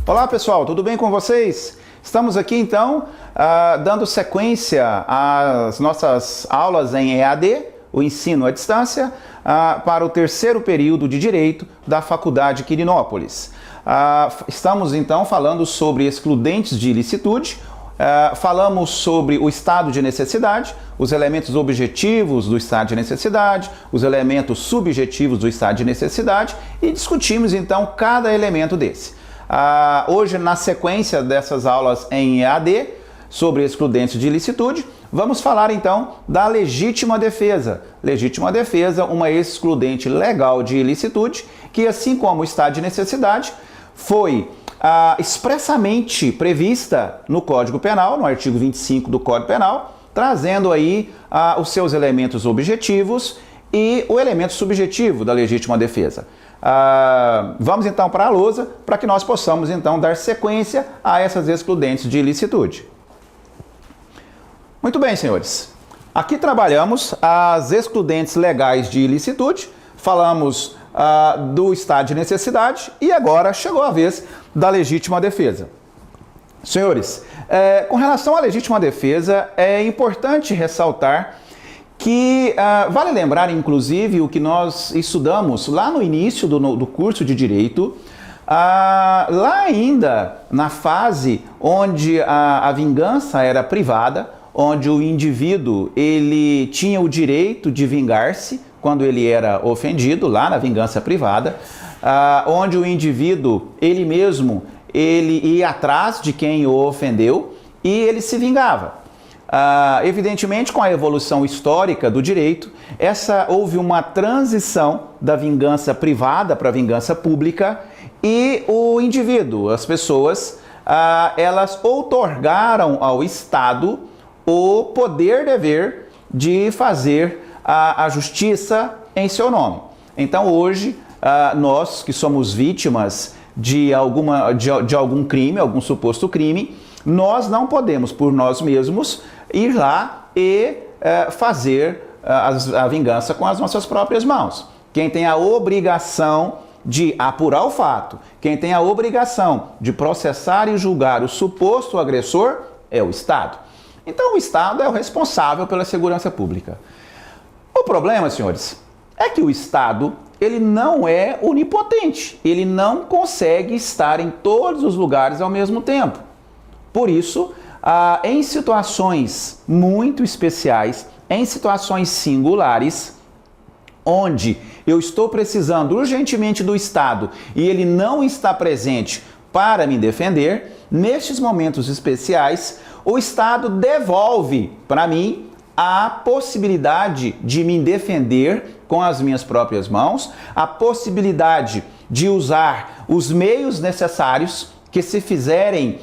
Olá pessoal, tudo bem com vocês? Estamos aqui então dando sequência às nossas aulas em EAD, o ensino à distância, para o terceiro período de Direito da Faculdade Quirinópolis. Estamos então falando sobre excludentes de ilicitude, falamos sobre o estado de necessidade, os elementos objetivos do estado de necessidade, os elementos subjetivos do estado de necessidade e discutimos então cada elemento desse. Hoje, na sequência dessas aulas em EAD sobre excludentes de ilicitude, vamos falar então da legítima defesa. Legítima defesa, uma excludente legal de ilicitude, que assim como o estado de necessidade, foi expressamente prevista no Código Penal, no artigo 25 do Código Penal, trazendo aí os seus elementos objetivos e o elemento subjetivo da legítima defesa. Vamos então para a lousa, para que nós possamos então dar sequência a essas excludentes de ilicitude. Muito bem, senhores. Aqui trabalhamos as excludentes legais de ilicitude, falamos do estado de necessidade e agora chegou a vez da legítima defesa. Senhores, com relação à legítima defesa, é importante ressaltar que vale lembrar, inclusive, o que nós estudamos lá no início do curso de Direito, lá ainda na fase onde a vingança era privada, onde o indivíduo ele tinha o direito de vingar-se quando ele era ofendido, lá na vingança privada, onde o indivíduo ele mesmo ele ia atrás de quem o ofendeu e ele se vingava. Evidentemente, com a evolução histórica do direito, houve uma transição da vingança privada para a vingança pública e o indivíduo, as pessoas, elas outorgaram ao Estado o poder-dever de fazer a justiça em seu nome. Então, hoje, nós que somos vítimas de algum crime, algum suposto crime, nós não podemos, por nós mesmos, ir lá e fazer a vingança com as nossas próprias mãos. Quem tem a obrigação de apurar o fato, quem tem a obrigação de processar e julgar o suposto agressor é o Estado. Então o Estado é o responsável pela segurança pública. O problema, senhores, é que o Estado ele não é onipotente, ele não consegue estar em todos os lugares ao mesmo tempo. Por isso, em situações muito especiais, em situações singulares, onde eu estou precisando urgentemente do Estado e ele não está presente para me defender, nestes momentos especiais, o Estado devolve para mim a possibilidade de me defender com as minhas próprias mãos, a possibilidade de usar os meios necessários que se fizerem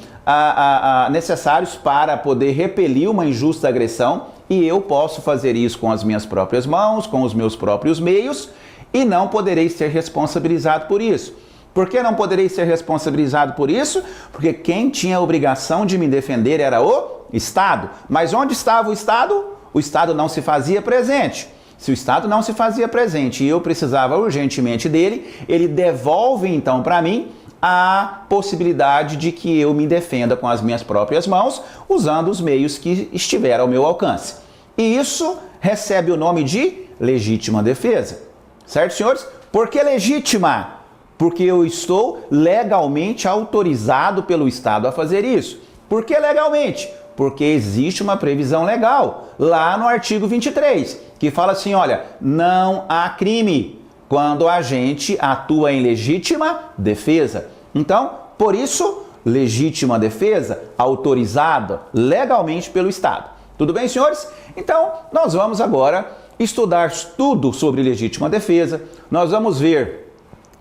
necessários para poder repelir uma injusta agressão, e eu posso fazer isso com as minhas próprias mãos, com os meus próprios meios, e não poderei ser responsabilizado por isso. Por que não poderei ser responsabilizado por isso? Porque quem tinha a obrigação de me defender era o Estado. Mas onde estava o Estado? O Estado não se fazia presente. Se o Estado não se fazia presente e eu precisava urgentemente dele, ele devolve então para mim a possibilidade de que eu me defenda com as minhas próprias mãos, usando os meios que estiver ao meu alcance. E isso recebe o nome de legítima defesa. Certo, senhores? Por que legítima? Porque eu estou legalmente autorizado pelo Estado a fazer isso. Por que legalmente? Porque existe uma previsão legal, lá no artigo 23, que fala assim, olha, não há crime quando a gente atua em legítima defesa. Então, por isso, legítima defesa autorizada legalmente pelo Estado. Tudo bem, senhores? Então, nós vamos agora estudar tudo sobre legítima defesa. Nós vamos ver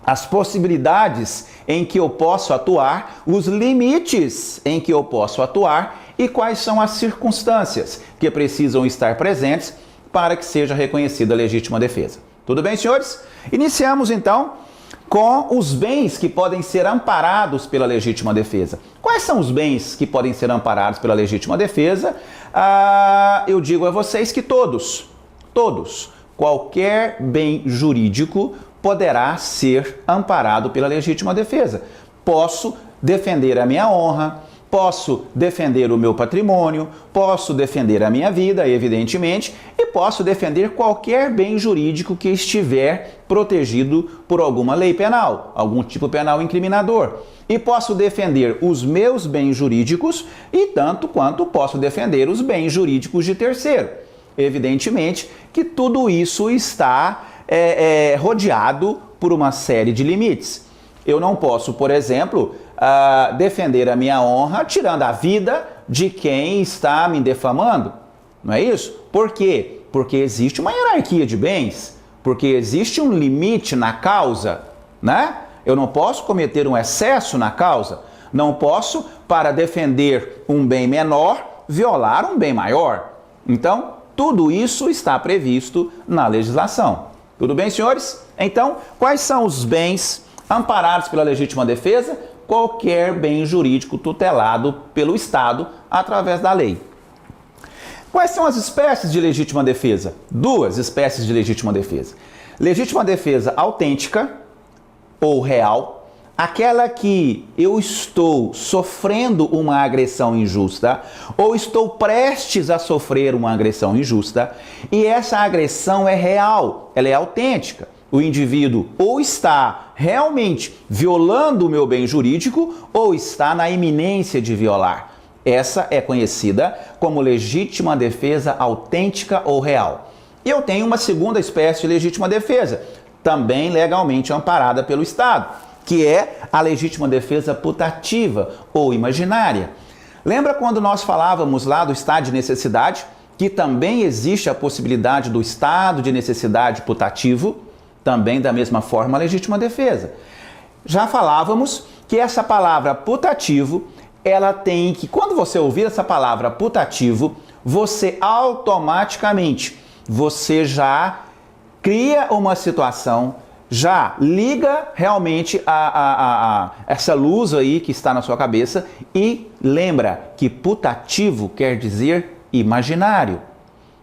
as possibilidades em que eu posso atuar, os limites em que eu posso atuar e quais são as circunstâncias que precisam estar presentes para que seja reconhecida a legítima defesa. Tudo bem, senhores? Iniciamos então com os bens que podem ser amparados pela legítima defesa. Quais são os bens que podem ser amparados pela legítima defesa? Eu digo a vocês que todos, qualquer bem jurídico poderá ser amparado pela legítima defesa. Posso defender a minha honra, posso defender o meu patrimônio, posso defender a minha vida, evidentemente, e posso defender qualquer bem jurídico que estiver protegido por alguma lei penal, algum tipo penal incriminador. E posso defender os meus bens jurídicos e tanto quanto posso defender os bens jurídicos de terceiro. Evidentemente que tudo isso está rodeado por uma série de limites. Eu não posso, por exemplo, defender a minha honra tirando a vida de quem está me defamando. Não é isso? Por quê? Porque existe uma hierarquia de bens, porque existe um limite na causa, né? Eu não posso cometer um excesso na causa, não posso, para defender um bem menor, violar um bem maior. Então, tudo isso está previsto na legislação. Tudo bem, senhores? Então, quais são os bens amparados pela legítima defesa? Qualquer bem jurídico tutelado pelo Estado através da lei. Quais são as espécies de legítima defesa? Duas espécies de legítima defesa. Legítima defesa autêntica ou real, aquela que eu estou sofrendo uma agressão injusta ou estou prestes a sofrer uma agressão injusta e essa agressão é real, ela é autêntica. O indivíduo ou está realmente violando o meu bem jurídico ou está na iminência de violar. Essa é conhecida como legítima defesa autêntica ou real. E eu tenho uma segunda espécie de legítima defesa, também legalmente amparada pelo Estado, que é a legítima defesa putativa ou imaginária. Lembra quando nós falávamos lá do estado de necessidade, que também existe a possibilidade do estado de necessidade putativo? Também da mesma forma a legítima defesa. Já falávamos que essa palavra putativo, ela tem que, quando você ouvir essa palavra putativo, você automaticamente, você já cria uma situação, já liga realmente essa luz aí que está na sua cabeça e lembra que putativo quer dizer imaginário,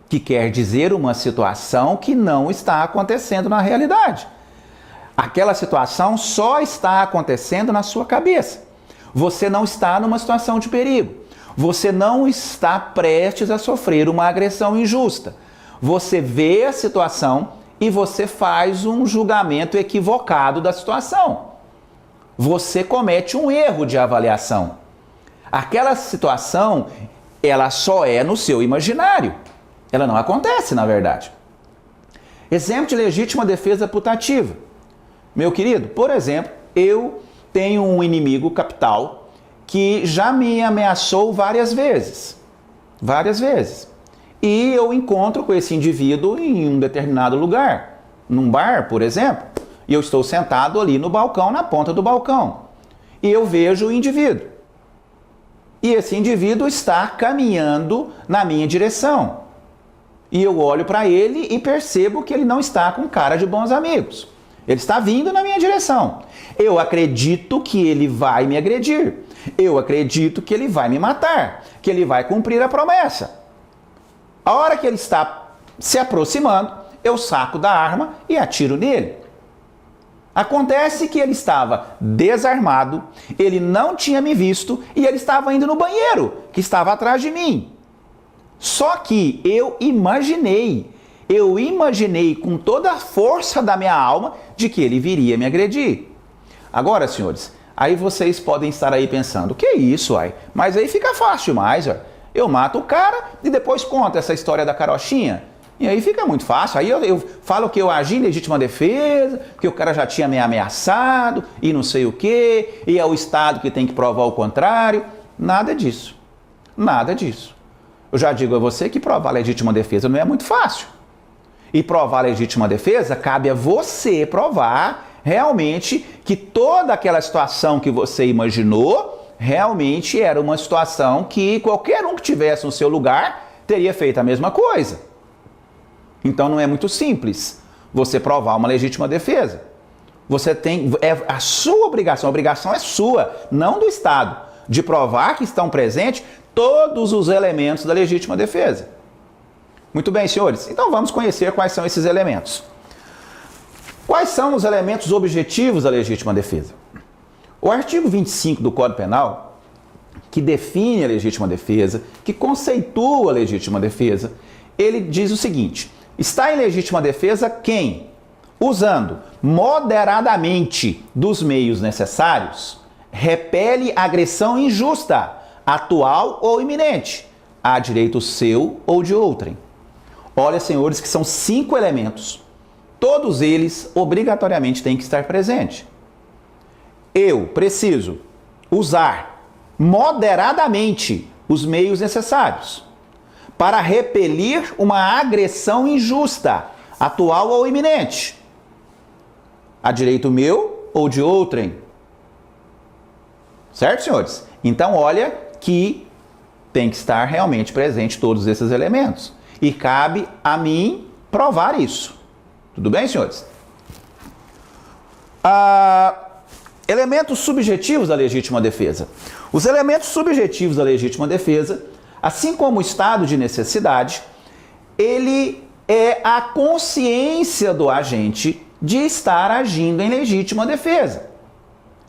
que quer dizer uma situação que não está acontecendo na realidade. Aquela situação só está acontecendo na sua cabeça. Você não está numa situação de perigo. Você não está prestes a sofrer uma agressão injusta. Você vê a situação e você faz um julgamento equivocado da situação. Você comete um erro de avaliação. Aquela situação, ela só é no seu imaginário. Ela não acontece, na verdade. Exemplo de legítima defesa putativa. Meu querido, por exemplo, eu tenho um inimigo capital que já me ameaçou várias vezes. Várias vezes. E eu encontro com esse indivíduo em um determinado lugar, num bar, por exemplo, e eu estou sentado ali no balcão, na ponta do balcão, e eu vejo o indivíduo. E esse indivíduo está caminhando na minha direção. E eu olho para ele e percebo que ele não está com cara de bons amigos. Ele está vindo na minha direção. Eu acredito que ele vai me agredir. Eu acredito que ele vai me matar, que ele vai cumprir a promessa. A hora que ele está se aproximando, eu saco da arma e atiro nele. Acontece que ele estava desarmado, ele não tinha me visto e ele estava indo no banheiro, que estava atrás de mim. Só que eu imaginei com toda a força da minha alma de que ele viria me agredir. Agora, senhores, aí vocês podem estar aí pensando, que isso, ai? Mas aí fica fácil demais, ó. Eu mato o cara e depois conto essa história da carochinha. E aí fica muito fácil. Aí eu falo que eu agi em legítima defesa, que o cara já tinha me ameaçado e não sei o quê, e é o Estado que tem que provar o contrário. Nada disso. Nada disso. Eu já digo a você que provar legítima defesa não é muito fácil. E provar legítima defesa, cabe a você provar realmente que toda aquela situação que você imaginou realmente era uma situação que qualquer um que tivesse no seu lugar teria feito a mesma coisa. Então não é muito simples você provar uma legítima defesa. Você tem, é a sua obrigação, a obrigação é sua, não do Estado, de provar que estão presentes todos os elementos da legítima defesa. Muito bem, senhores, então vamos conhecer quais são esses elementos. Quais são os elementos objetivos da legítima defesa? O artigo 25 do Código Penal, que define a legítima defesa, que conceitua a legítima defesa, ele diz o seguinte: está em legítima defesa quem, usando moderadamente dos meios necessários, repele agressão injusta, atual ou iminente, a direito seu ou de outrem. Olha, senhores, que são 5 elementos. Todos eles obrigatoriamente têm que estar presentes. Eu preciso usar moderadamente os meios necessários para repelir uma agressão injusta, atual ou iminente, a direito meu ou de outrem. Certo, senhores? Então, olha que tem que estar realmente presente todos esses elementos. E cabe a mim provar isso. Tudo bem, senhores? Elementos subjetivos da legítima defesa. Os elementos subjetivos da legítima defesa, assim como o estado de necessidade, ele é a consciência do agente de estar agindo em legítima defesa.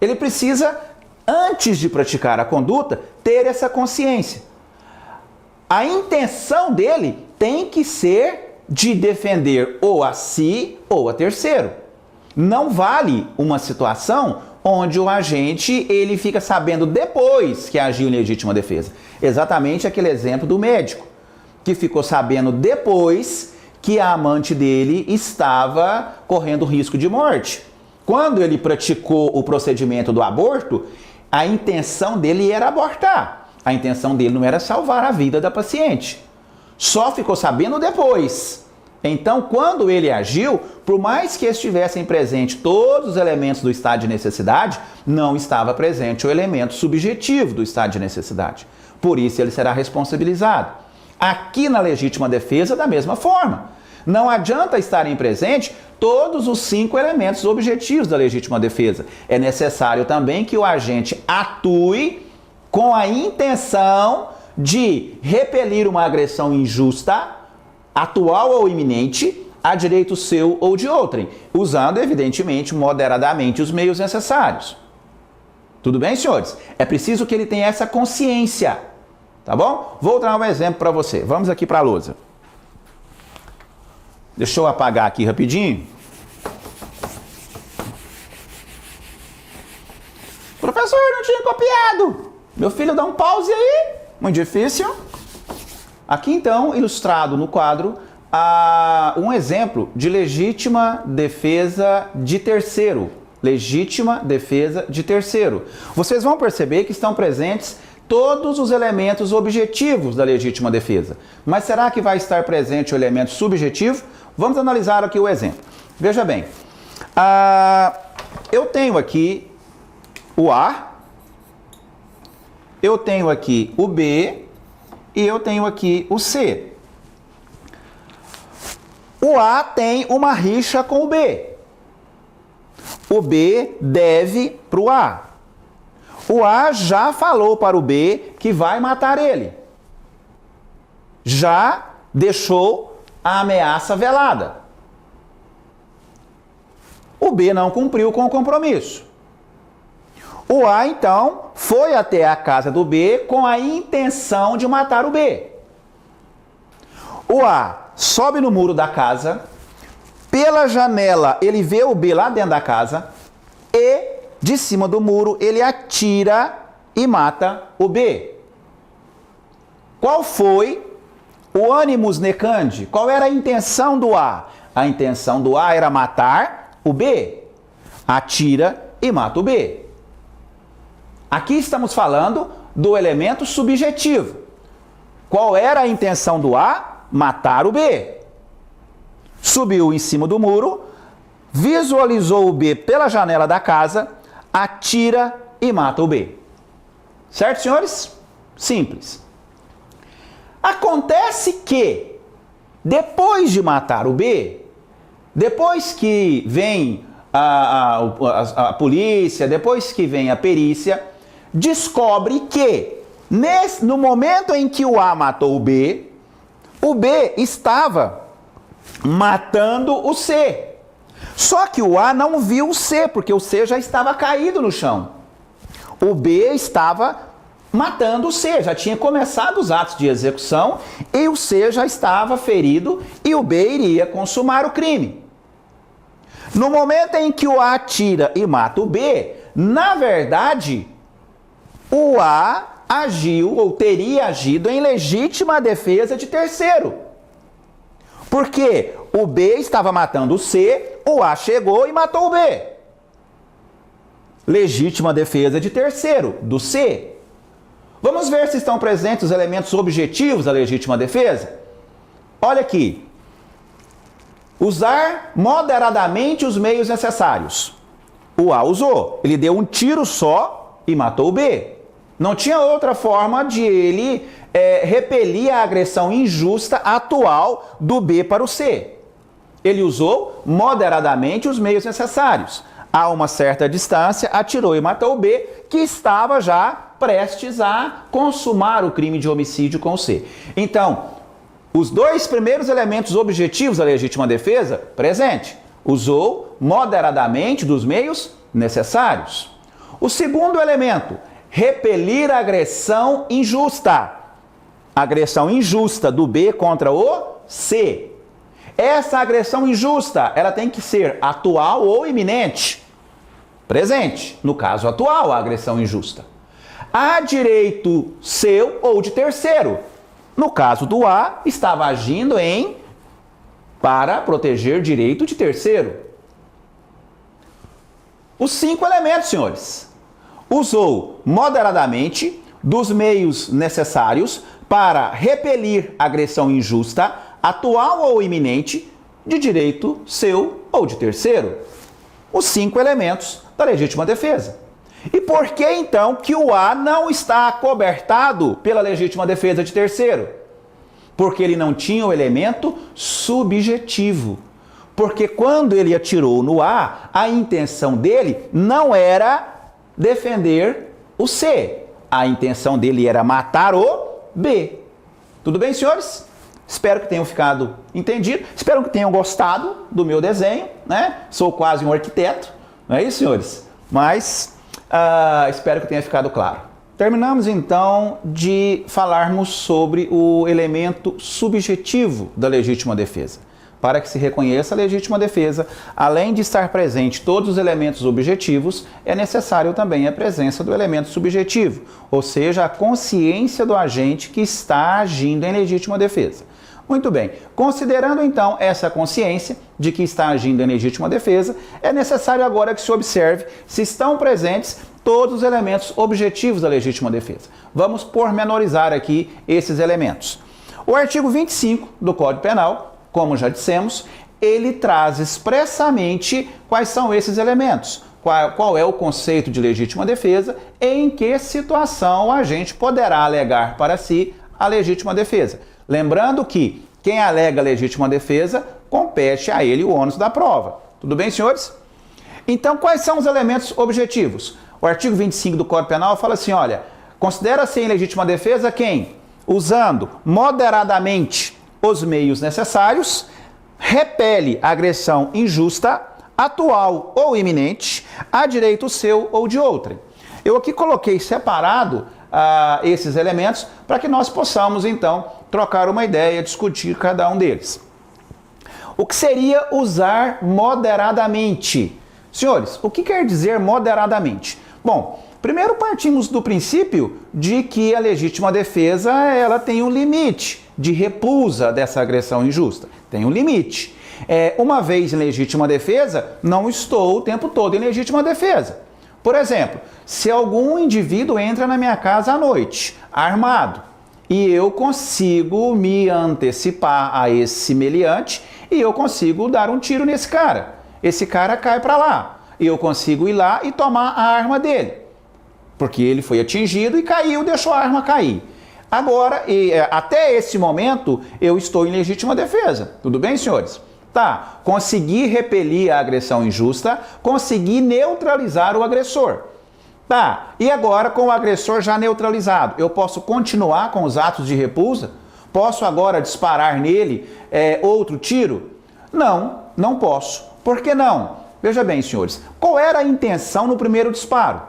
Ele precisa, antes de praticar a conduta, ter essa consciência. A intenção dele tem que ser de defender ou a si ou a terceiro. Não vale uma situação onde o agente ele fica sabendo depois que agiu em legítima defesa. Exatamente aquele exemplo do médico, que ficou sabendo depois que a amante dele estava correndo risco de morte. Quando ele praticou o procedimento do aborto, a intenção dele era abortar. A intenção dele não era salvar a vida da paciente. Só ficou sabendo depois. Então, quando ele agiu, por mais que estivessem presentes todos os elementos do estado de necessidade, não estava presente o elemento subjetivo do estado de necessidade. Por isso, ele será responsabilizado. Aqui na legítima defesa, da mesma forma. Não adianta estarem presentes todos os 5 elementos objetivos da legítima defesa. É necessário também que o agente atue com a intenção de repelir uma agressão injusta, atual ou iminente, a direito seu ou de outrem, usando, evidentemente, moderadamente os meios necessários. Tudo bem, senhores? É preciso que ele tenha essa consciência, tá bom? Vou dar um exemplo para você. Vamos aqui para a lousa. Deixa eu apagar aqui rapidinho. Professor, não tinha copiado. Meu filho, dá um pause aí. Muito difícil. Aqui, então, ilustrado no quadro, um exemplo de legítima defesa de terceiro. Legítima defesa de terceiro. Vocês vão perceber que estão presentes todos os elementos objetivos da legítima defesa. Mas será que vai estar presente o elemento subjetivo? Vamos analisar aqui o exemplo. Veja bem, eu tenho aqui o A, eu tenho aqui o B e eu tenho aqui o C. O A tem uma rixa com o B. O B deve para o A. O A já falou para o B que vai matar ele. Já deixou a ameaça velada. O B não cumpriu com o compromisso. O A, então, foi até a casa do B com a intenção de matar o B. O A sobe no muro da casa, pela janela ele vê o B lá dentro da casa e, de cima do muro, ele atira e mata o B. Qual foi o animus necandi? Qual era a intenção do A? A intenção do A era matar o B. Atira e mata o B. Aqui estamos falando do elemento subjetivo. Qual era a intenção do A? Matar o B. Subiu em cima do muro, visualizou o B pela janela da casa, atira e mata o B. Certo, senhores? Simples. Acontece que, depois de matar o B, depois que vem a polícia, depois que vem a perícia, descobre que, no momento em que o A matou o B estava matando o C. Só que o A não viu o C, porque o C já estava caído no chão. O B estava matando o C, já tinha começado os atos de execução e o C já estava ferido e o B iria consumar o crime. No momento em que o A atira e mata o B, na verdade, o A agiu ou teria agido em legítima defesa de terceiro. Porque o B estava matando o C, o A chegou e matou o B. Legítima defesa de terceiro, do C. Vamos ver se estão presentes os elementos objetivos da legítima defesa? Olha aqui. Usar moderadamente os meios necessários. O A usou. Ele deu um tiro só e matou o B. Não tinha outra forma de ele repelir a agressão injusta atual do B para o C. Ele usou moderadamente os meios necessários. A uma certa distância, atirou e matou o B, que estava já prestes a consumar o crime de homicídio com o C. Então, os dois primeiros elementos objetivos da legítima defesa, presente. Usou moderadamente dos meios necessários. O segundo elemento, repelir a agressão injusta. Agressão injusta do B contra o C. Essa agressão injusta, ela tem que ser atual ou iminente. Presente. No caso atual, a agressão injusta. A direito seu ou de terceiro. No caso do A, estava agindo para proteger direito de terceiro. Os 5 elementos, senhores. Usou moderadamente dos meios necessários para repelir agressão injusta, atual ou iminente, de direito seu ou de terceiro. Os 5 elementos da legítima defesa. E por que então que o A não está acobertado pela legítima defesa de terceiro? Porque ele não tinha o elemento subjetivo. Porque quando ele atirou no A, a intenção dele não era defender o C. A intenção dele era matar o B. Tudo bem, senhores? Espero que tenham ficado entendido. Espero que tenham gostado do meu desenho, né? Sou quase um arquiteto, não é isso, senhores? Mas espero que tenha ficado claro. Terminamos então de falarmos sobre o elemento subjetivo da legítima defesa. Para que se reconheça a legítima defesa, além de estar presente todos os elementos objetivos, é necessário também a presença do elemento subjetivo, ou seja, a consciência do agente que está agindo em legítima defesa. Muito bem, considerando então essa consciência de que está agindo em legítima defesa, é necessário agora que se observe se estão presentes todos os elementos objetivos da legítima defesa. Vamos pormenorizar aqui esses elementos. O artigo 25 do Código Penal, como já dissemos, ele traz expressamente quais são esses elementos, qual é o conceito de legítima defesa, em que situação o agente poderá alegar para si a legítima defesa. Lembrando que quem alega legítima defesa, compete a ele o ônus da prova. Tudo bem, senhores? Então, quais são os elementos objetivos? O artigo 25 do Código Penal fala assim, olha, considera-se em legítima defesa quem? Usando moderadamente os meios necessários, repele agressão injusta, atual ou iminente, a direito seu ou de outrem. Eu aqui coloquei separado esses elementos para que nós possamos, então, trocar uma ideia, discutir cada um deles. O que seria usar moderadamente? Senhores, o que quer dizer moderadamente? Bom, primeiro partimos do princípio de que a legítima defesa ela tem um limite de repulsa dessa agressão injusta. Tem um limite. Uma vez em legítima defesa, não estou o tempo todo em legítima defesa. Por exemplo, se algum indivíduo entra na minha casa à noite, armado, e eu consigo me antecipar a esse meliante e eu consigo dar um tiro nesse cara. Esse cara cai para lá. E eu consigo ir lá e tomar a arma dele. Porque ele foi atingido e caiu, deixou a arma cair. Agora, até esse momento, eu estou em legítima defesa. Tudo bem, senhores? Tá, consegui repelir a agressão injusta, consegui neutralizar o agressor. Tá, e agora com o agressor já neutralizado, eu posso continuar com os atos de repulsa? Posso agora disparar nele outro tiro? Não, não posso. Por que não? Veja bem, senhores, qual era a intenção no primeiro disparo?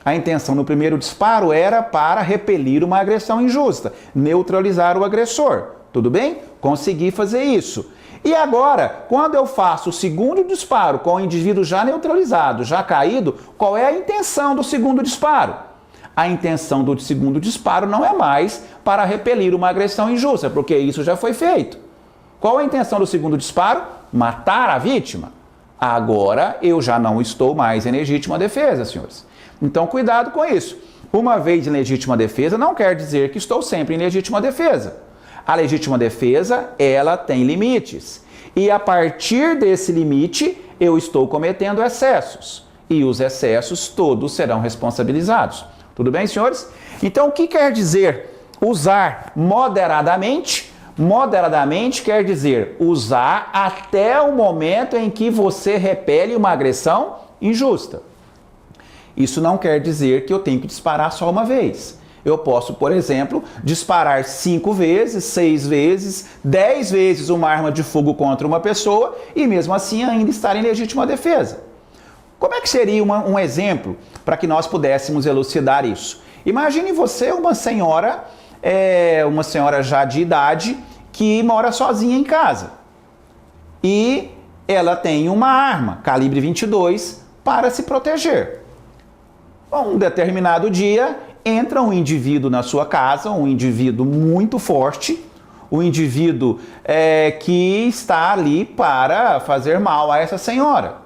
A intenção no primeiro disparo era para repelir uma agressão injusta, neutralizar o agressor. Tudo bem? Consegui fazer isso. E agora, quando eu faço o segundo disparo com o indivíduo já neutralizado, já caído, qual é a intenção do segundo disparo? A intenção do segundo disparo não é mais para repelir uma agressão injusta, porque isso já foi feito. Qual a intenção do segundo disparo? Matar a vítima. Agora eu já não estou mais em legítima defesa, senhores. Então, cuidado com isso. Uma vez em legítima defesa não quer dizer que estou sempre em legítima defesa. A legítima defesa, ela tem limites. E a partir desse limite, eu estou cometendo excessos. E os excessos todos serão responsabilizados. Tudo bem, senhores? Então, o que quer dizer usar moderadamente? Moderadamente quer dizer usar até o momento em que você repele uma agressão injusta. Isso não quer dizer que eu tenho que disparar só uma vez. Eu posso, por exemplo, disparar 5 vezes, 6 vezes, 10 vezes uma arma de fogo contra uma pessoa e mesmo assim ainda estar em legítima defesa. Como é que seria um exemplo para que nós pudéssemos elucidar isso? Imagine você uma senhora já de idade que mora sozinha em casa e ela tem uma arma calibre 22 para se proteger. Um determinado dia, entra um indivíduo na sua casa, um indivíduo muito forte, um indivíduo que está ali para fazer mal a essa senhora,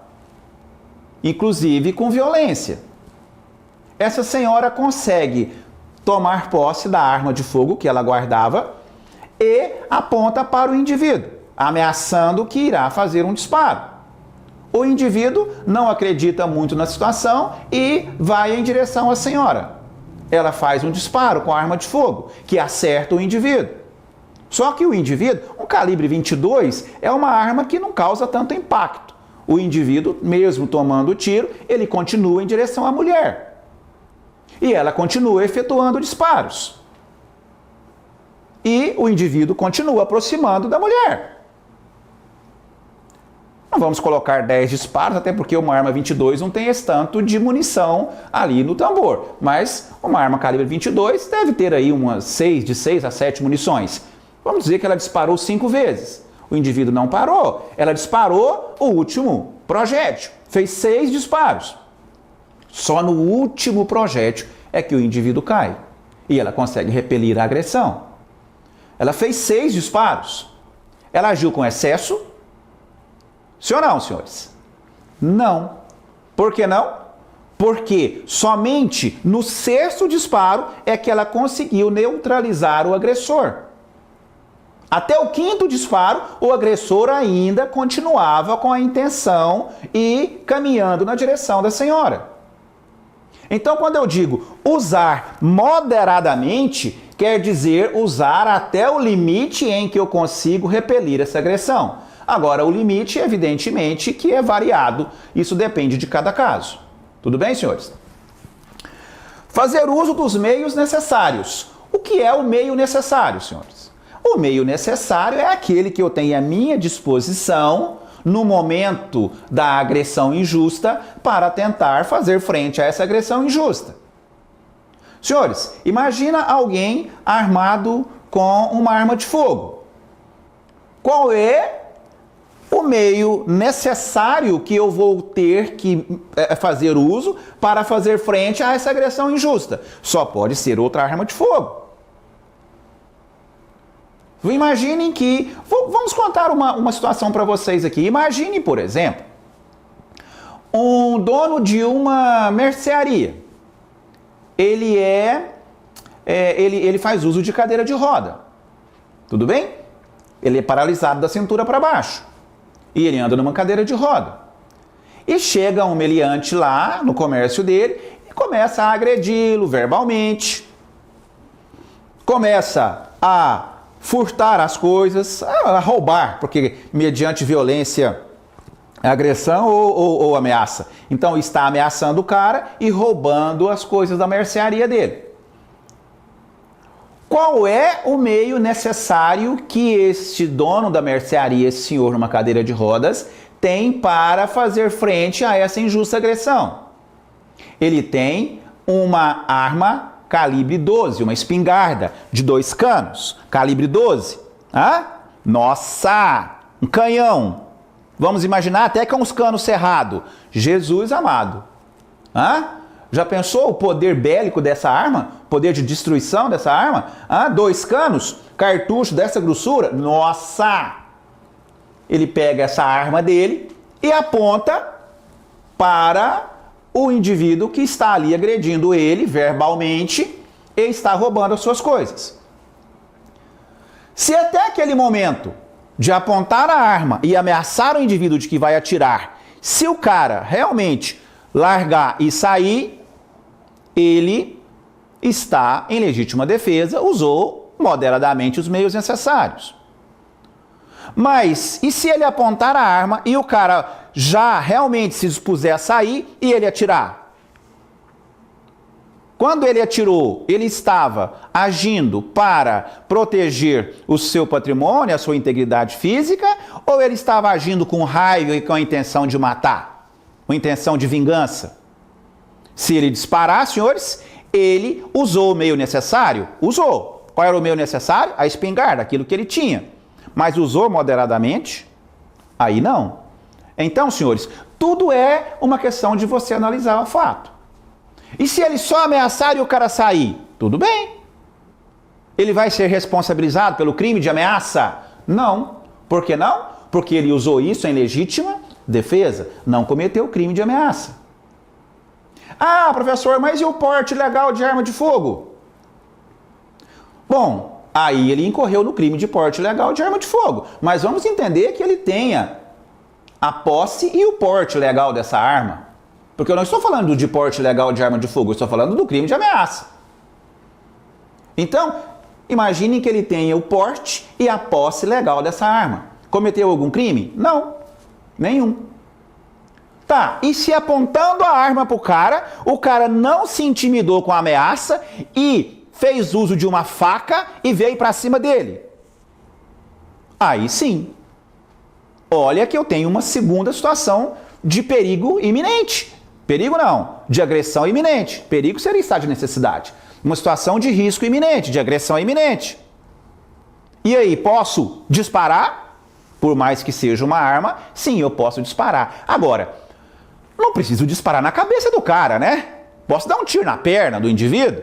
inclusive com violência. Essa senhora consegue tomar posse da arma de fogo que ela guardava e aponta para o indivíduo, ameaçando que irá fazer um disparo. O indivíduo não acredita muito na situação e vai em direção à senhora. Ela faz um disparo com a arma de fogo, que acerta o indivíduo. Só que o indivíduo, um calibre 22, é uma arma que não causa tanto impacto. O indivíduo, mesmo tomando o tiro, ele continua em direção à mulher. E ela continua efetuando disparos. E o indivíduo continua aproximando da mulher. Não vamos colocar 10 disparos, até porque uma arma 22 não tem esse tanto de munição ali no tambor. Mas uma arma calibre 22 deve ter aí de 6 a 7 munições. Vamos dizer que ela disparou 5 vezes. O indivíduo não parou. Ela disparou o último projétil. Fez 6 disparos. Só no último projétil é que o indivíduo cai. E ela consegue repelir a agressão. Ela fez 6 disparos. Ela agiu com excesso? Sim ou não, senhores? Não. Por que não? Porque somente no 6º disparo é que ela conseguiu neutralizar o agressor. Até o 5º disparo, o agressor ainda continuava com a intenção e caminhando na direção da senhora. Então, quando eu digo usar moderadamente, quer dizer usar até o limite em que eu consigo repelir essa agressão. Agora, o limite, evidentemente, que é variado. Isso depende de cada caso. Tudo bem, senhores? Fazer uso dos meios necessários. O que é o meio necessário, senhores? O meio necessário é aquele que eu tenho à minha disposição no momento da agressão injusta para tentar fazer frente a essa agressão injusta. Senhores, imagina alguém armado com uma arma de fogo. Qual é o meio necessário que eu vou ter que fazer uso para fazer frente a essa agressão injusta? Só pode ser outra arma de fogo. Imaginem que... Vamos contar uma situação para vocês aqui. Imagine, por exemplo, um dono de uma mercearia. Ele faz uso de cadeira de roda. Tudo bem? Ele é paralisado da cintura para baixo. E ele anda numa cadeira de roda. E chega um meliante lá no comércio dele e começa a agredi-lo verbalmente. Começa a furtar as coisas, a roubar, porque mediante violência, agressão ou ameaça. Então está ameaçando o cara e roubando as coisas da mercearia dele. Qual é o meio necessário que este dono da mercearia, esse senhor numa cadeira de rodas, tem para fazer frente a essa injusta agressão? Ele tem uma arma calibre 12, uma espingarda de 2 canos, calibre 12. Nossa, um canhão. Vamos imaginar até com os canos cerrados. Jesus amado. Já pensou o poder bélico dessa arma? Poder de destruição dessa arma? 2 canos, cartucho dessa grossura? Nossa! Ele pega essa arma dele e aponta para o indivíduo que está ali agredindo ele verbalmente e está roubando as suas coisas. Se até aquele momento de apontar a arma e ameaçar o indivíduo de que vai atirar, se o cara realmente largar e sair, ele está em legítima defesa, usou moderadamente os meios necessários. Mas, e se ele apontar a arma e o cara já realmente se dispuser a sair e ele atirar? Quando ele atirou, ele estava agindo para proteger o seu patrimônio, a sua integridade física, ou ele estava agindo com raiva e com a intenção de matar, com a intenção de vingança? Se ele disparar, senhores, ele usou o meio necessário? Usou. Qual era o meio necessário? A espingarda, aquilo que ele tinha. Mas usou moderadamente? Aí não. Então, senhores, tudo é uma questão de você analisar o fato. E se ele só ameaçar e o cara sair? Tudo bem. Ele vai ser responsabilizado pelo crime de ameaça? Não. Por que não? Porque ele usou isso em legítima defesa. Não cometeu crime de ameaça. Professor, mas e o porte ilegal de arma de fogo? Bom, aí ele incorreu no crime de porte ilegal de arma de fogo. Mas vamos entender que ele tenha a posse e o porte legal dessa arma. Porque eu não estou falando de porte legal de arma de fogo, eu estou falando do crime de ameaça. Então, imaginem que ele tenha o porte e a posse legal dessa arma. Cometeu algum crime? Não, nenhum. Tá, e se apontando a arma para o cara não se intimidou com a ameaça e fez uso de uma faca e veio para cima dele? Aí sim. Olha que eu tenho uma segunda situação de perigo iminente. Perigo não, de agressão iminente. Perigo seria estado de necessidade. Uma situação de risco iminente, de agressão iminente. E aí, posso disparar? Por mais que seja uma arma, sim, eu posso disparar. Agora, não preciso disparar na cabeça do cara, né? Posso dar um tiro na perna do indivíduo?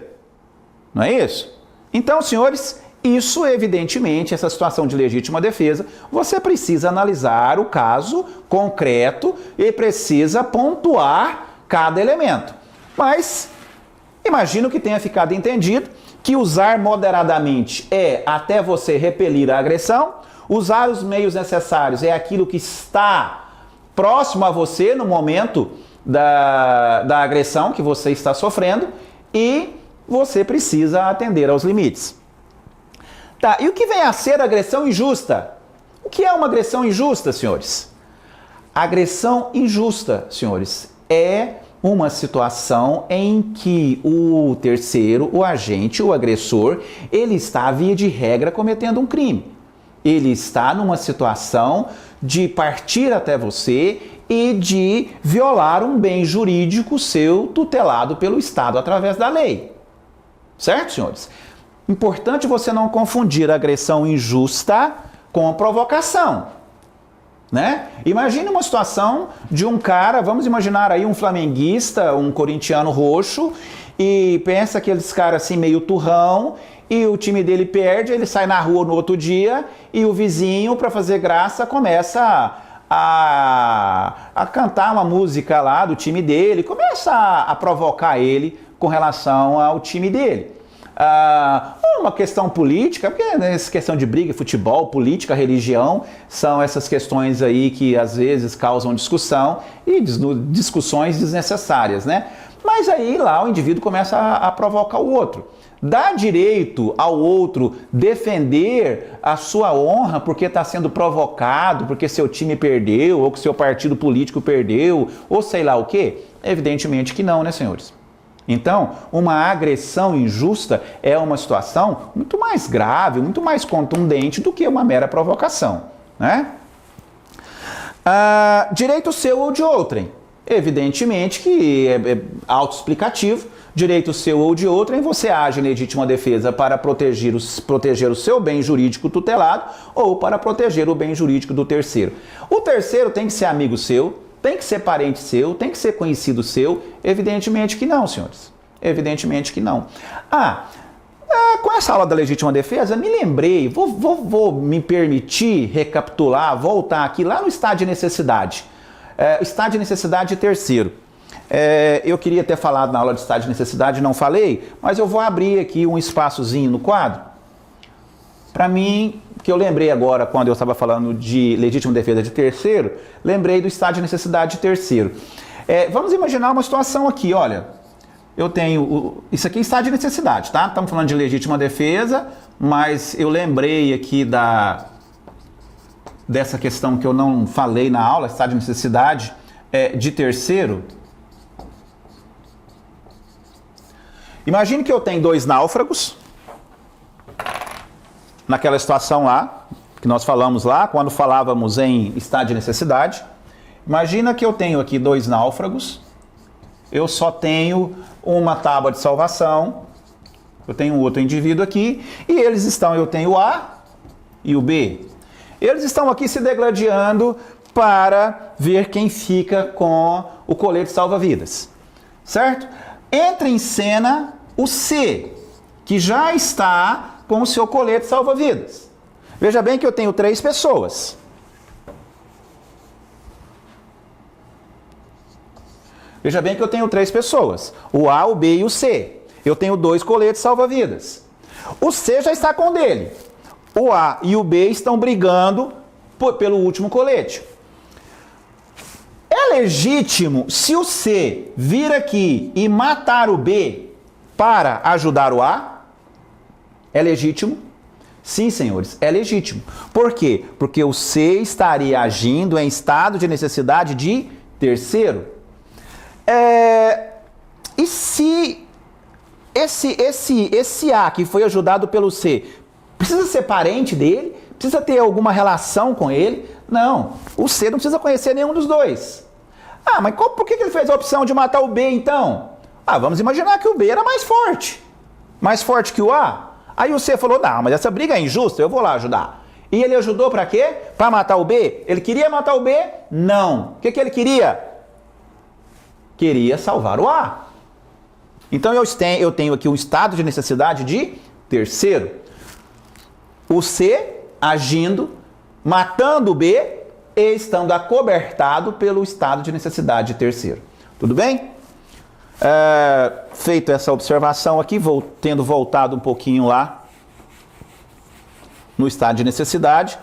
Não é isso? Então, senhores, isso evidentemente, essa situação de legítima defesa, você precisa analisar o caso concreto e precisa pontuar cada elemento. Mas imagino que tenha ficado entendido que usar moderadamente é até você repelir a agressão, usar os meios necessários é aquilo que está próximo a você no momento da agressão que você está sofrendo e você precisa atender aos limites. Tá, e o que vem a ser agressão injusta? O que é uma agressão injusta, senhores? Agressão injusta, senhores, é uma situação em que o terceiro, o agente, o agressor, ele está, via de regra, cometendo um crime. Ele está numa situação de partir até você e de violar um bem jurídico seu tutelado pelo Estado através da lei. Certo, senhores? Importante você não confundir agressão injusta com provocação. Né? Imagine uma situação de um cara, vamos imaginar aí um flamenguista, um corintiano roxo, e pensa aqueles caras assim meio turrão, e o time dele perde, ele sai na rua no outro dia, e o vizinho, para fazer graça, começa a cantar uma música lá do time dele, começa a provocar ele com relação ao time dele. Uma questão política, porque essa questão de briga, futebol, política, religião, são essas questões aí que às vezes causam discussão e discussões desnecessárias, né? Mas aí lá o indivíduo começa a provocar o outro. Dá direito ao outro defender a sua honra porque está sendo provocado, porque seu time perdeu, ou que seu partido político perdeu, ou sei lá o quê? Evidentemente que não, né, senhores? Então, uma agressão injusta é uma situação muito mais grave, muito mais contundente do que uma mera provocação, né? Direito seu ou de outrem. Evidentemente que é autoexplicativo, direito seu ou de outro, em você age em legítima defesa para proteger o seu bem jurídico tutelado ou para proteger o bem jurídico do terceiro. O terceiro tem que ser amigo seu, tem que ser parente seu, tem que ser conhecido seu? Evidentemente que não, senhores. Evidentemente que não. Com essa aula da legítima defesa, me lembrei, vou me permitir recapitular, voltar aqui lá no estado de necessidade. Estado de necessidade de terceiro. Eu queria ter falado na aula de estado de necessidade, não falei, mas eu vou abrir aqui um espaçozinho no quadro. Para mim, que eu lembrei agora, quando eu estava falando de legítima defesa de terceiro, lembrei do estado de necessidade de terceiro. Vamos imaginar uma situação aqui, olha. Eu tenho, isso aqui é estado de necessidade, tá? Estamos falando de legítima defesa, mas eu lembrei aqui dessa questão que eu não falei na aula, estado de necessidade de terceiro. Imagine que eu tenho 2 náufragos, naquela situação lá, que nós falamos lá, quando falávamos em estado de necessidade. Imagina que eu tenho aqui 2 náufragos, eu só tenho uma tábua de salvação, eu tenho um outro indivíduo aqui, e eu tenho o A e o B. Eles estão aqui se degladiando para ver quem fica com o colete salva-vidas, certo? Entra em cena o C, que já está com o seu colete salva-vidas. Veja bem que eu tenho 3 pessoas. Veja bem que eu tenho 3 pessoas, o A, o B e o C. Eu tenho 2 coletes salva-vidas. O C já está com o dele. O A e o B estão brigando pelo último colete. É legítimo se o C vir aqui e matar o B para ajudar o A? É legítimo? Sim, senhores, é legítimo. Por quê? Porque o C estaria agindo em estado de necessidade de terceiro. E se esse A que foi ajudado pelo C precisa ser parente dele? Precisa ter alguma relação com ele? Não, o C não precisa conhecer nenhum dos dois. Mas por que ele fez a opção de matar o B então? Vamos imaginar que o B era mais forte que o A. Aí o C falou, não, mas essa briga é injusta, eu vou lá ajudar. E ele ajudou para quê? Para matar o B? Ele queria matar o B? Não. O que ele queria? Queria salvar o A. Então eu tenho aqui um estado de necessidade de terceiro. O C agindo, matando o B e estando acobertado pelo estado de necessidade de terceiro. Tudo bem? Feito essa observação aqui, tendo voltado um pouquinho lá no estado de necessidade.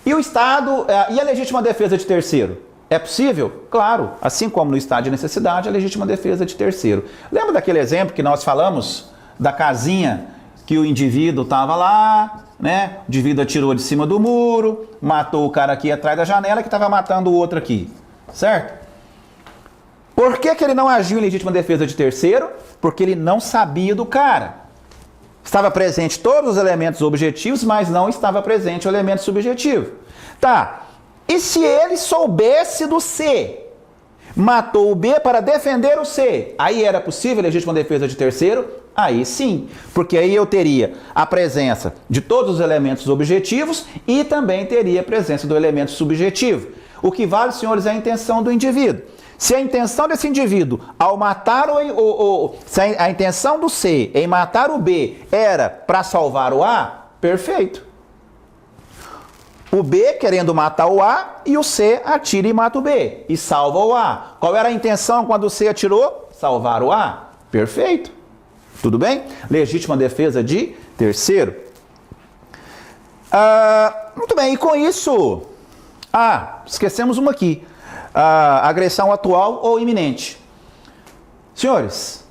E o estado, e a legítima defesa de terceiro? É possível? Claro, assim como no estado de necessidade, a legítima defesa de terceiro. Lembra daquele exemplo que nós falamos da casinha que o indivíduo estava lá, né? O indivíduo atirou de cima do muro, matou o cara aqui atrás da janela que estava matando o outro aqui, certo? Por que ele não agiu em legítima defesa de terceiro? Porque ele não sabia do cara. Estava presente todos os elementos objetivos, mas não estava presente o elemento subjetivo. Tá, e se ele soubesse do C, matou o B para defender o C, aí era possível legítima defesa de terceiro? Aí sim, porque aí eu teria a presença de todos os elementos objetivos e também teria a presença do elemento subjetivo. O que vale, senhores, é a intenção do indivíduo. Se a intenção desse indivíduo ao matar se a intenção do C em matar o B era para salvar o A, perfeito. O B querendo matar o A e o C atira e mata o B e salva o A. Qual era a intenção quando o C atirou? Salvar o A. Perfeito. Tudo bem? Legítima defesa de terceiro. Muito bem, e com isso... esquecemos uma aqui. Agressão atual ou iminente. Senhores,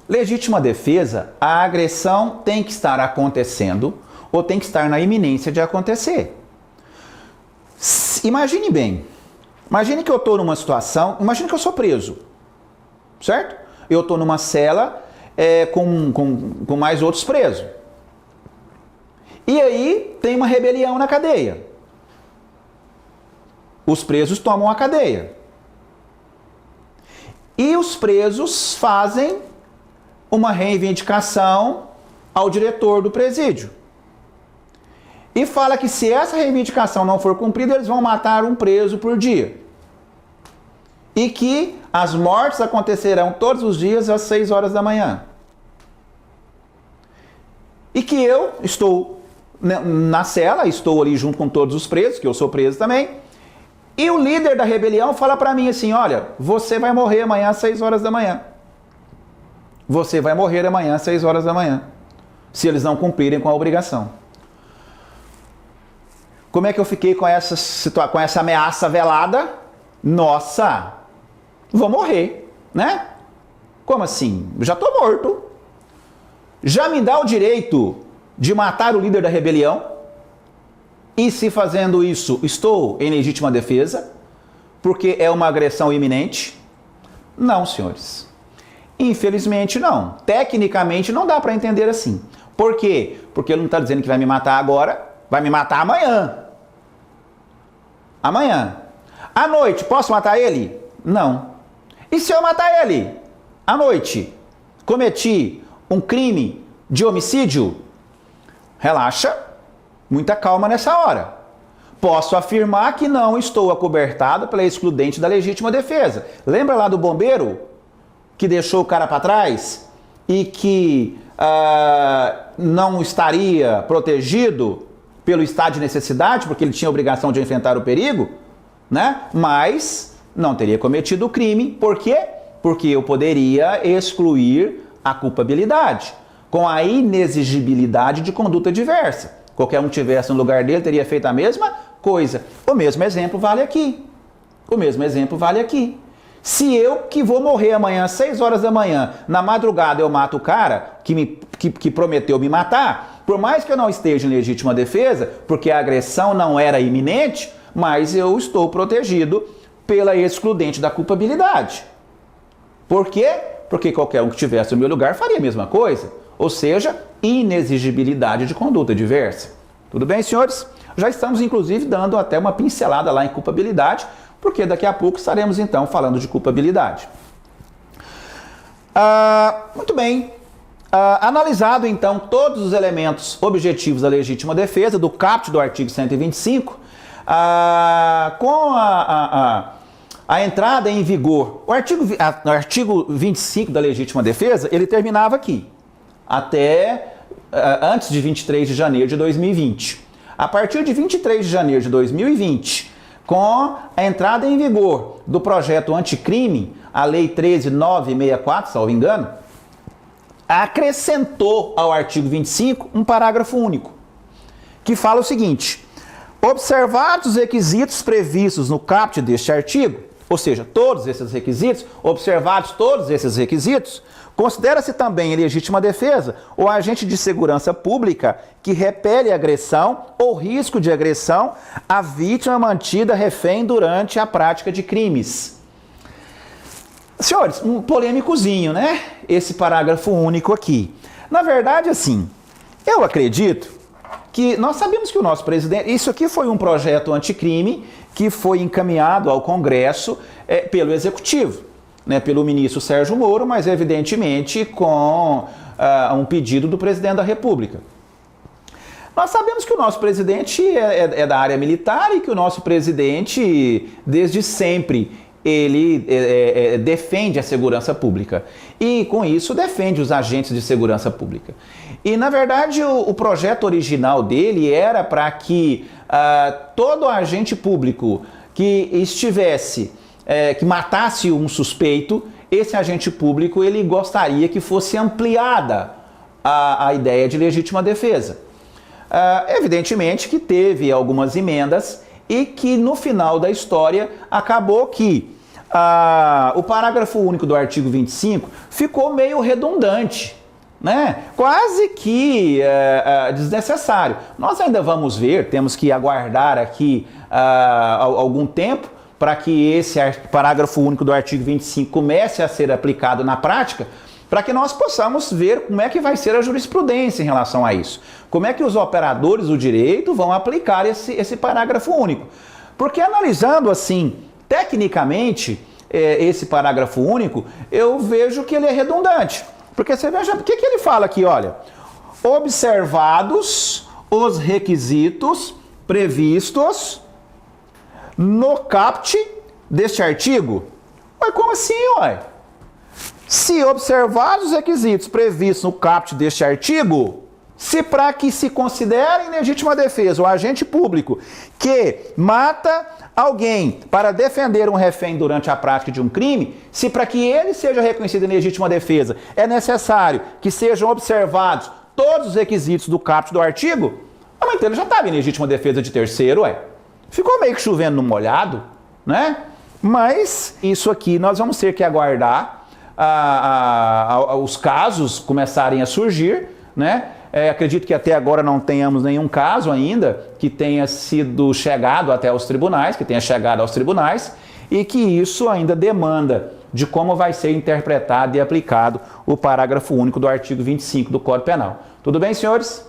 legítima defesa, a agressão tem que estar acontecendo ou tem que estar na iminência de acontecer. Imagine bem, imagine que eu estou numa situação, imagine que eu sou preso, certo? Eu estou numa cela com mais outros presos. E aí tem uma rebelião na cadeia. os presos tomam a cadeia. E os presos fazem uma reivindicação ao diretor do presídio. E fala que se essa reivindicação não for cumprida, eles vão matar um preso por dia. E que as mortes acontecerão todos os dias às 6 horas da manhã. E que eu estou na cela, estou ali junto com todos os presos, que eu sou preso também. E o líder da rebelião fala para mim assim, olha, você vai morrer amanhã às 6 horas da manhã. Você vai morrer amanhã às 6 horas da manhã, se eles não cumprirem com a obrigação. Como é que eu fiquei com essa ameaça velada? Nossa, vou morrer, né? Como assim? Já estou morto. Já me dá o direito de matar o líder da rebelião? E se fazendo isso, estou em legítima defesa? Porque é uma agressão iminente? Não, senhores. Infelizmente não. Tecnicamente não dá para entender assim. Por quê? Porque ele não está dizendo que vai me matar agora, vai me matar amanhã. Amanhã. À noite, posso matar ele? Não. E se eu matar ele? À noite, cometi um crime de homicídio? Relaxa, muita calma nessa hora. Posso afirmar que não estou acobertado pela excludente da legítima defesa. Lembra lá do bombeiro que deixou o cara para trás e que não estaria protegido pelo estado de necessidade, porque ele tinha a obrigação de enfrentar o perigo, né? Mas não teria cometido o crime. Por quê? Porque eu poderia excluir a culpabilidade com a inexigibilidade de conduta diversa. Qualquer um que tivesse no lugar dele teria feito a mesma coisa. O mesmo exemplo vale aqui. O mesmo exemplo vale aqui. Se eu, que vou morrer amanhã às 6 horas da manhã, na madrugada eu mato o cara que prometeu me matar, por mais que eu não esteja em legítima defesa, porque a agressão não era iminente, mas eu estou protegido pela excludente da culpabilidade. Por quê? Porque qualquer um que estivesse no meu lugar faria a mesma coisa. Ou seja, inexigibilidade de conduta diversa. Tudo bem, senhores? Já estamos, inclusive, dando até uma pincelada lá em culpabilidade, porque daqui a pouco estaremos, então, falando de culpabilidade. Muito bem. Analisado, então, todos os elementos objetivos da legítima defesa, do caput do artigo 125, com a entrada em vigor, o artigo 25 da legítima defesa, ele terminava aqui, até antes de 23 de janeiro de 2020. A partir de 23 de janeiro de 2020, com a entrada em vigor do projeto anticrime, a Lei 13.964, salvo engano, acrescentou ao artigo 25 um parágrafo único, que fala o seguinte: observados os requisitos previstos no caput deste artigo, ou seja, todos esses requisitos, observados todos esses requisitos, considera-se também em legítima defesa o agente de segurança pública que repele agressão ou risco de agressão à vítima mantida refém durante a prática de crimes. Senhores, um polêmicozinho, né? Esse parágrafo único aqui. Na verdade, assim, eu acredito que nós sabemos que o nosso presidente... Isso aqui foi um projeto anticrime que foi encaminhado ao Congresso pelo Executivo, né, pelo ministro Sérgio Moro, mas evidentemente com um pedido do presidente da República. Nós sabemos que o nosso presidente é da área militar e que o nosso presidente, desde sempre, ele defende a segurança pública e, com isso, defende os agentes de segurança pública. E, na verdade, o projeto original dele era para que todo agente público que estivesse, que matasse um suspeito, esse agente público ele gostaria que fosse ampliada a ideia de legítima defesa. Evidentemente que teve algumas emendas e que no final da história acabou que o parágrafo único do artigo 25 ficou meio redundante, né? Quase que desnecessário. Nós ainda vamos ver, temos que aguardar aqui algum tempo para que esse parágrafo único do artigo 25 comece a ser aplicado na prática, para que nós possamos ver como é que vai ser a jurisprudência em relação a isso. Como é que os operadores do direito vão aplicar esse parágrafo único. Porque analisando assim, tecnicamente, esse parágrafo único, eu vejo que ele é redundante. Porque você veja, o que ele fala aqui, olha? Observados os requisitos previstos no caput deste artigo. Mas como assim, ué? Se observados os requisitos previstos no caput deste artigo, se para que se considere em legítima defesa o agente público que mata alguém para defender um refém durante a prática de um crime, se para que ele seja reconhecido em legítima defesa é necessário que sejam observados todos os requisitos do caput do artigo, mas então ele já estava em legítima defesa de terceiro, ué. Ficou meio que chovendo no molhado, né? Mas isso aqui nós vamos ter que aguardar os casos começarem a surgir, né? Acredito que até agora não tenhamos nenhum caso ainda que tenha sido chegado até os tribunais, e que isso ainda demanda de como vai ser interpretado e aplicado o parágrafo único do artigo 25 do Código Penal. Tudo bem, senhores?